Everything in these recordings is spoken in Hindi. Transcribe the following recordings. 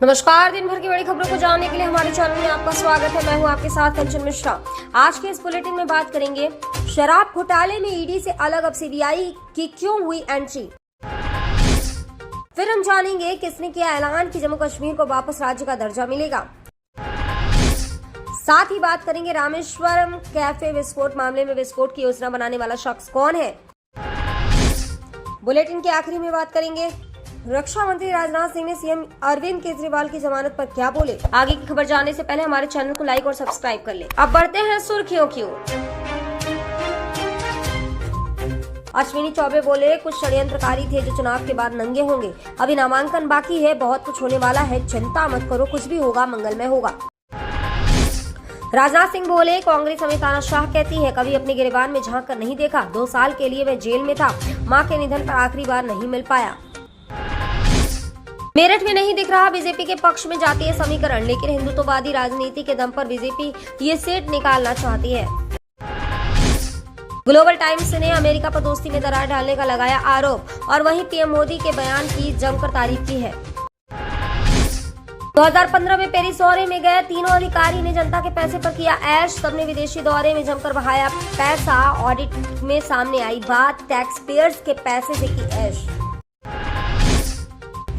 नमस्कार। दिन भर की बड़ी खबरों को जानने के लिए हमारे चैनल में आपका स्वागत है। मैं हूं आपके साथ कंचन मिश्रा। आज के इस बुलेटिन में बात करेंगे शराब घोटाले में ईडी से अलग अब सीबीआई की क्यों हुई एंट्री। फिर हम जानेंगे किसने किया ऐलान कि जम्मू कश्मीर को वापस राज्य का दर्जा मिलेगा। साथ ही बात करेंगे रामेश्वरम कैफे विस्फोट मामले में विस्फोट की योजना बनाने वाला शख्स कौन है। बुलेटिन के आखिरी में बात करेंगे रक्षा मंत्री राजनाथ सिंह ने सीएम अरविंद केजरीवाल की जमानत पर क्या बोले। आगे की खबर जानने से पहले हमारे चैनल को लाइक और सब्सक्राइब कर लें। अब बढ़ते हैं सुर्खियों की ओर। अश्विनी चौबे बोले कुछ षड्यंत्रकारी थे जो चुनाव के बाद नंगे होंगे। अभी नामांकन बाकी है, बहुत कुछ होने वाला है, चिंता मत करो, कुछ भी होगा मंगलमय होगा। राजनाथ सिंह बोले कांग्रेस हमें तानाशाह कहती है, कभी अपने गिरबान में झांक कर नहीं देखा। 2 साल के लिए मैं जेल में था, मां के निधन पर आखिरी बार नहीं मिल पाया। मेरठ में नहीं दिख रहा बीजेपी के पक्ष में जातीय समीकरण, लेकिन हिंदुत्ववादी राजनीति के दम पर बीजेपी ये सीट निकालना चाहती है। ग्लोबल टाइम्स ने अमेरिका पर दोस्ती में दरार डालने का लगाया आरोप और वहीं पीएम मोदी के बयान की जमकर तारीफ की है। 2015 में पेरिस दौरे में गए तीनों अधिकारी ने जनता के पैसे पर किया ऐश। सबने विदेशी दौरे में जमकर बहाया पैसा। ऑडिट में सामने आई बात, टैक्स पेयर्स के पैसे से की ऐश।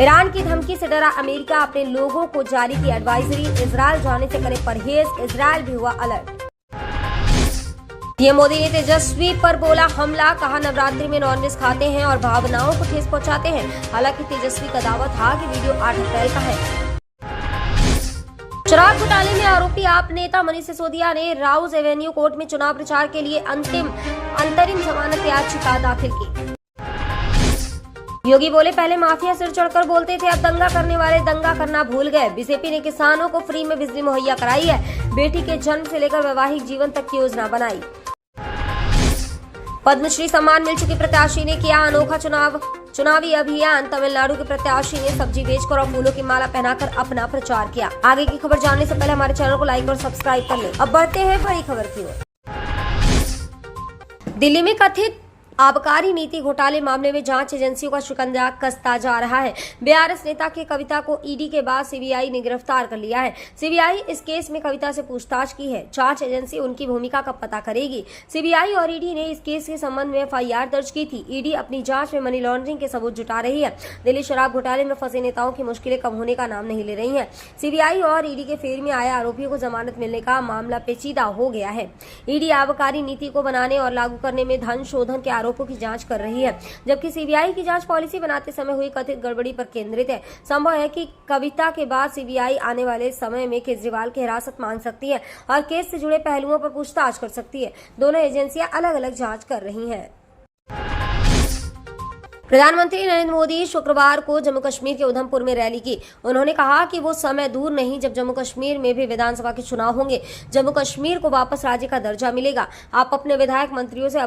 ईरान की धमकी से डरा अमेरिका, अपने लोगों को जारी की एडवाइजरी, इजरायल जाने से करे परहेज, इजरायल भी हुआ अलर्ट। पीएम मोदी ने तेजस्वी पर बोला हमला, कहा नवरात्रि में नॉनवेज खाते हैं और भावनाओं को ठेस पहुंचाते हैं। हालांकि तेजस्वी का दावा था कि वीडियो 8 अप्रैल का है। शराब घोटाले में आरोपी आप नेता मनीष सिसोदिया ने राउज एवेन्यू कोर्ट में चुनाव प्रचार के लिए अंतरिम जमानत याचिका दाखिल की। योगी बोले पहले माफिया सिर चढ़कर बोलते थे, अब दंगा करने वाले दंगा करना भूल गए। बीजेपी ने किसानों को फ्री में बिजली मुहैया कराई है। बेटी के जन्म से लेकर वैवाहिक जीवन तक की योजना बनाई। पद्मश्री सम्मान मिल चुकी प्रत्याशी ने किया अनोखा चुनावी अभियान। तमिलनाडु के प्रत्याशी ने सब्जी बेचकर और फूलों की माला पहनाकर अपना प्रचार किया। आगे की खबर जानने से पहले हमारे चैनल को लाइक और सब्सक्राइब कर लें। अब बढ़ते हैं बड़ी खबर की ओर। दिल्ली में कथित आबकारी नीति घोटाले मामले में जांच एजेंसियों का शिकंजा कसता जा रहा है। बीआरएस नेता के कविता को ईडी के बाद सीबीआई ने गिरफ्तार कर लिया है। सीबीआई इस केस में कविता से पूछताछ की है। जांच एजेंसी उनकी भूमिका का पता करेगी। सीबीआई और ईडी ने इस केस के संबंध में एफआईआर दर्ज की थी। ईडी अपनी जांच में मनी लॉन्ड्रिंग के सबूत जुटा रही है। दिल्ली शराब घोटाले में फंसे नेताओं की मुश्किलें कम होने का नाम नहीं ले रही है। सीबीआई और ईडी के फेर में आए आरोपियों को जमानत मिलने का मामला पेचीदा हो गया है। ईडी आबकारी नीति को बनाने और लागू करने में धन शोधन के आरोपों की जांच कर रही है, जबकि सीबीआई की जांच पॉलिसी बनाते समय हुई कथित गड़बड़ी पर केंद्रित है। संभव है कि कविता के बाद सीबीआई आने वाले समय में केजरीवाल की हिरासत मांग सकती है और केस से जुड़े पहलुओं पर पूछताछ कर सकती है। दोनों एजेंसियां अलग अलग जांच कर रही हैं। प्रधानमंत्री नरेंद्र मोदी शुक्रवार को जम्मू कश्मीर के उधमपुर में रैली की। उन्होंने कहा कि वो समय दूर नहीं जब जम्मू कश्मीर में भी विधानसभा के चुनाव होंगे। जम्मू कश्मीर को वापस राज्य का दर्जा मिलेगा। आप अपने विधायक मंत्रियों से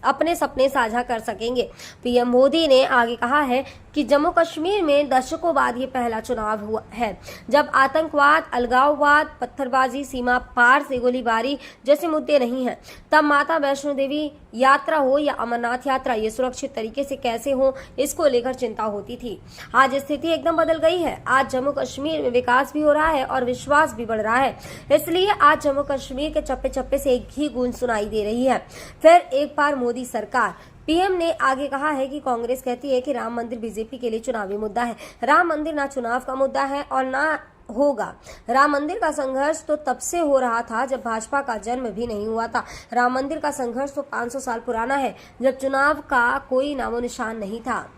अपने सपने साझा कर सकेंगे। पीएम मोदी ने आगे कहा है कि जम्मू कश्मीर में दशकों बाद ये पहला चुनाव हुआ है जब आतंकवाद, अलगाववाद, पत्थरबाजी, सीमा पार से गोलीबारी जैसे मुद्दे नहीं हैं। तब माता वैष्णो देवी यात्रा हो या अमरनाथ यात्रा, ये सुरक्षित तरीके से कैसे हो, इसको लेकर चिंता होती थी। आज स्थिति एकदम बदल गई है। आज जम्मू कश्मीर में विकास भी हो रहा है और विश्वास भी बढ़ रहा है। इसलिए आज जम्मू कश्मीर के चप्पे चप्पे से एक ही गूंज सुनाई दे रही है, फिर एक बार मोदी सरकार। पीएम ने आगे कहा है कि कांग्रेस कहती है कि राम मंदिर बीजेपी के लिए चुनावी मुद्दा है। राम मंदिर ना चुनाव का मुद्दा है और ना होगा। राम मंदिर का संघर्ष तो तब से हो रहा था जब भाजपा का जन्म भी नहीं हुआ था। राम मंदिर का संघर्ष तो 500 साल पुराना है, जब चुनाव का कोई नामो निशान नहीं था।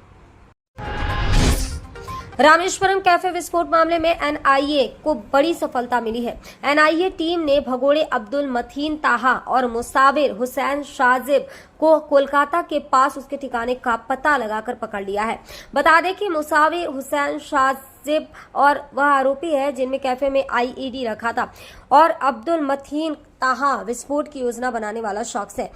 रामेश्वरम कैफे विस्फोट मामले में एनआईए को बड़ी सफलता मिली है। एनआईए टीम ने भगोड़े अब्दुल मतीन ताहा और मुसाविर हुसैन शाजिब को कोलकाता के पास उसके ठिकाने का पता लगाकर पकड़ लिया है। बता दें कि मुसाविर हुसैन शाजिब और वह आरोपी है जिनमें कैफे में आईईडी रखा था और अब्दुल मतीन ताहा विस्फोट की योजना बनाने वाला शख्स है।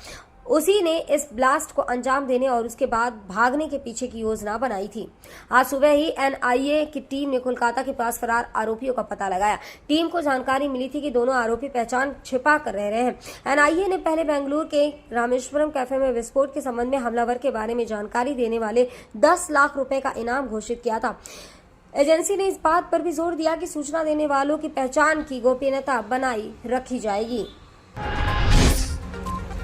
उसी ने इस ब्लास्ट को अंजाम देने और उसके बाद भागने के पीछे की योजना बनाई थी। आज सुबह ही एनआईए की टीम ने कोलकाता के पास फरार आरोपियों का पता लगाया। टीम को जानकारी मिली थी कि दोनों आरोपी पहचान छिपा कर रह रहे हैं। एनआईए ने पहले बेंगलुरु के रामेश्वरम कैफे में विस्फोट के संबंध में हमलावर के बारे में जानकारी देने वाले 10 लाख रुपए का इनाम घोषित किया था। एजेंसी ने इस बात पर भी जोर दिया कि सूचना देने वालों की पहचान की गोपनीयता बनाई रखी जाएगी।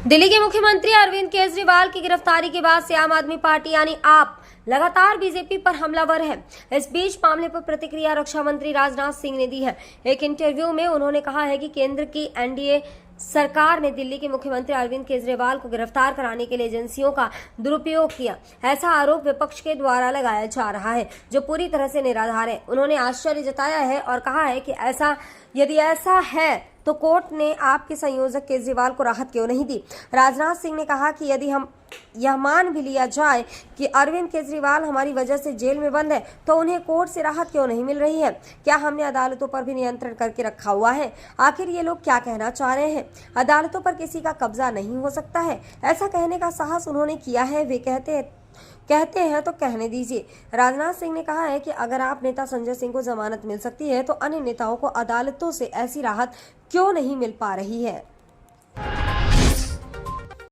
दिल्ली के मुख्यमंत्री अरविंद केजरीवाल की गिरफ्तारी के बाद से आम आदमी पार्टी यानी आप लगातार बीजेपी पर हमलावर है। इस बीच मामले पर प्रतिक्रिया रक्षा मंत्री राजनाथ सिंह ने दी है। एक इंटरव्यू में उन्होंने कहा है कि केंद्र की एनडीए सरकार ने दिल्ली के मुख्यमंत्री अरविंद केजरीवाल को गिरफ्तार कराने के लिए एजेंसियों का दुरुपयोग किया। ऐसा आरोप विपक्ष के द्वारा लगाया जा रहा है, जो पूरी तरह से निराधार है। उन्होंने आश्चर्य जताया है और कहा है कि यदि ऐसा है तो कोर्ट ने आपके संयोजक केजरीवाल को राहत क्यों नहीं दी। राजनाथ सिंह ने कहा कि यदि हम यह मान भी लिया जाए कि अरविंद केजरीवाल हमारी वजह से जेल में बंद है, तो उन्हें कोर्ट से राहत क्यों नहीं मिल रही है? क्या हमने अदालतों पर भी नियंत्रण करके रखा हुआ है? आखिर ये लोग क्या कहना चाह रहे हैं? अदालतों पर किसी का कब्जा नहीं हो सकता है, ऐसा कहने का साहस उन्होंने किया है। वे कहते हैं तो कहने दीजिए। राजनाथ सिंह ने कहा है कि अगर आप नेता संजय सिंह को जमानत मिल सकती है तो अन्य नेताओं को अदालतों से ऐसी राहत क्यों नहीं मिल पा रही है।